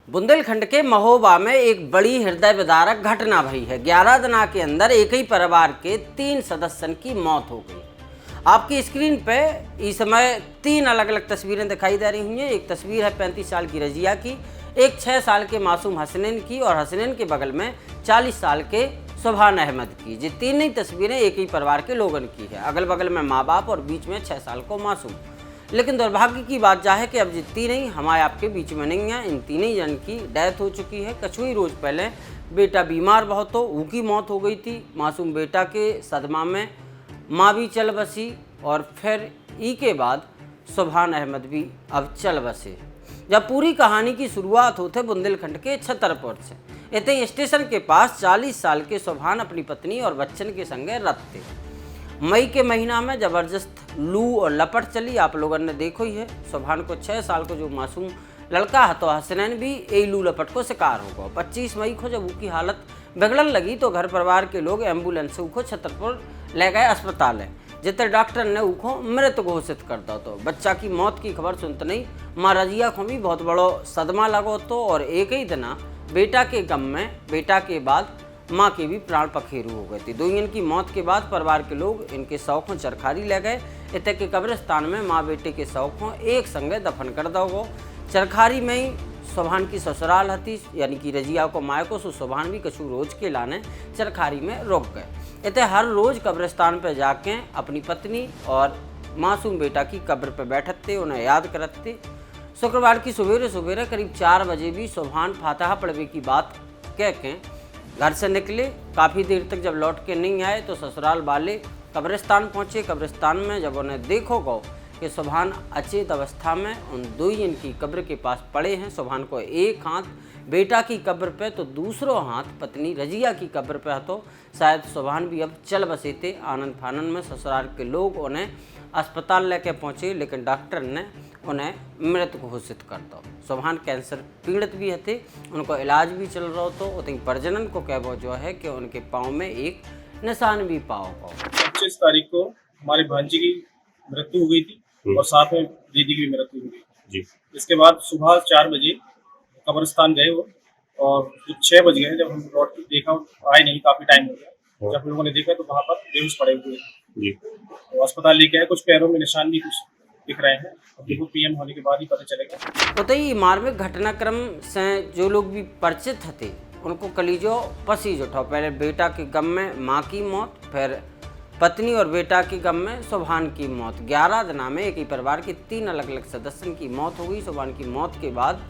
बुंदेलखंड के महोबा में एक बड़ी हृदय विदारक घटना भई है। 11 दिना के अंदर एक ही परिवार के 3 सदस्यों की मौत हो गई। आपकी स्क्रीन पे इस समय 3 अलग अलग तस्वीरें दिखाई दे रही हैं। एक तस्वीर है 35 साल की रजिया की, एक 6 साल के मासूम हसनैन की और हसनैन के बगल में 40 साल के सुभान अहमद की। ये तीन ही तस्वीरें एक ही परिवार के लोगों की है। अगल बगल में माँ बाप और बीच में 6 साल को मासूम। लेकिन दुर्भाग्य की बात यह है कि अब ये तीनों हमारे आपके बीच में नहीं है। इन तीनों जन की डेथ हो चुकी है। कुछ ही रोज़ पहले बेटा बीमार बहुत हो, उनकी मौत हो गई थी। मासूम बेटा के सदमा में माँ भी चल बसी और फिर ई के बाद सुभान अहमद भी अब चल बसे। जब पूरी कहानी की शुरुआत होते बुंदेलखंड के छतरपुर से। इतने स्टेशन के पास 40 साल के सुभान अपनी पत्नी और बच्चन के संगे रहते। मई के महीना में ज़बरदस्त लू और लपट चली, आप लोगों ने देखो ही है। सुभान को 6 साल को जो मासूम लड़का है तो हसनैन भी यही लू लपट को शिकार हो गया। 25 मई को जब उसकी हालत बिगड़न लगी तो घर परिवार के लोग एम्बुलेंस से उसको छतरपुर ले गए अस्पताल है, जितने डॉक्टर ने उसको मृत घोषित कर दो। तो बच्चा की मौत की खबर सुनते नहीं माँ रजिया को भी बहुत बड़ो सदमा लगो तो, और एक ही दिन बेटा के गम में बेटा के बाद माँ के भी प्राण पखेरु हो गए थे। दोनों की मौत के बाद परिवार के लोग इनके शव को चरखारी ले गए। इतने के कब्रिस्तान में माँ बेटे के शव को एक संगे दफन कर दो। चरखारी में ही सुभान की ससुराल हती, यानी कि रजिया को माए को सुभान भी कछु रोज के लाने चरखारी में रुक गए। इतने हर रोज कब्रिस्तान पर जाके अपनी पत्नी और मासूम बेटा की कब्र पर बैठते, उन्हें याद करते। शुक्रवार की सवेरे करीब 4 बजे भी सुभान फातहा पढ़वे की बात कह के घर से निकले। काफ़ी देर तक जब लौट के नहीं आए तो ससुराल वाले कब्रिस्तान पहुँचे। कब्रिस्तान में जब उन्हें देखो गो कि सुभान अचेत अवस्था में उन दो ही इनकी कब्र के पास पड़े हैं। सुभान को एक हाथ बेटा की कब्र पे तो दूसरो हाथ पत्नी रजिया की कब्र पे है। तो शायद सुभान भी अब चल बसे थे। आनंद फानंद में ससुराल के लोग उन्हें अस्पताल लेके पहुँचे, लेकिन डॉक्टर ने उन्हें मृत घोषित कर दो। सुभान कैंसर पीड़ित भी थे, उनको इलाज भी चल रहा तो उतनी प्रजनन को कहबो जो है कि उनके पाँव में एक निशान भी पाओ। 25 तारीख को हमारी भांजी की मृत्यु हो गई थी और साथ में दीदी की भी मृत्यु हो गई जी। इसके बाद सुबह 4 बजे कब्रिस्तान गए वो, और 6 बज गए जब हम लौट के देखा आए नहीं, काफी टाइम हो गया। जब लोगों ने देखा तो वहाँ पर बेहोश पड़े हुए जी। तो अस्पताल लेके आए, कुछ पैरों में निशान भी कुछ दिख रहे हैं। देखो पीएम होने के बाद ही पता चलेगा। तो ये मार्मिक घटनाक्रम से जो लोग भी परिचित थे उनको कलीजो पसीज उठाओ। पहले बेटा के गम में माँ की मौत, फिर पत्नी और बेटा के गम में सुभान की मौत। 11 दिना में एक ही परिवार के 3 अलग अलग सदस्यों की मौत हो गई। सुभान की मौत के बाद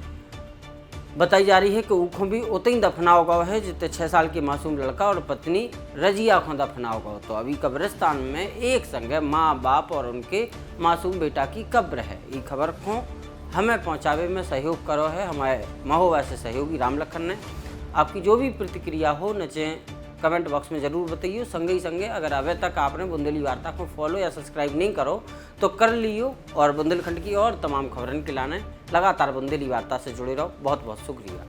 बताई जा रही है कि उनको भी उतनी दफनाओ गया है जितने 6 साल की मासूम लड़का और पत्नी रजिया को दफनाओ गया। तो अभी कब्रिस्तान में एक संगे माँ बाप और उनके मासूम बेटा की कब्र है। ये खबर को हमें पहुँचावे में सहयोग करो है हमारे महोबा से सहयोगी राम लखन ने। आपकी जो भी प्रतिक्रिया हो नीचे कमेंट बॉक्स में ज़रूर बताइए। संगे ही संगे अगर अभी तक आपने बुंदेली वार्ता को फॉलो या सब्सक्राइब नहीं करो तो कर लियो, और बुंदेलखंड की और तमाम खबरों के लाने लगातार बुंदेली वार्ता से जुड़े रहो। बहुत बहुत शुक्रिया।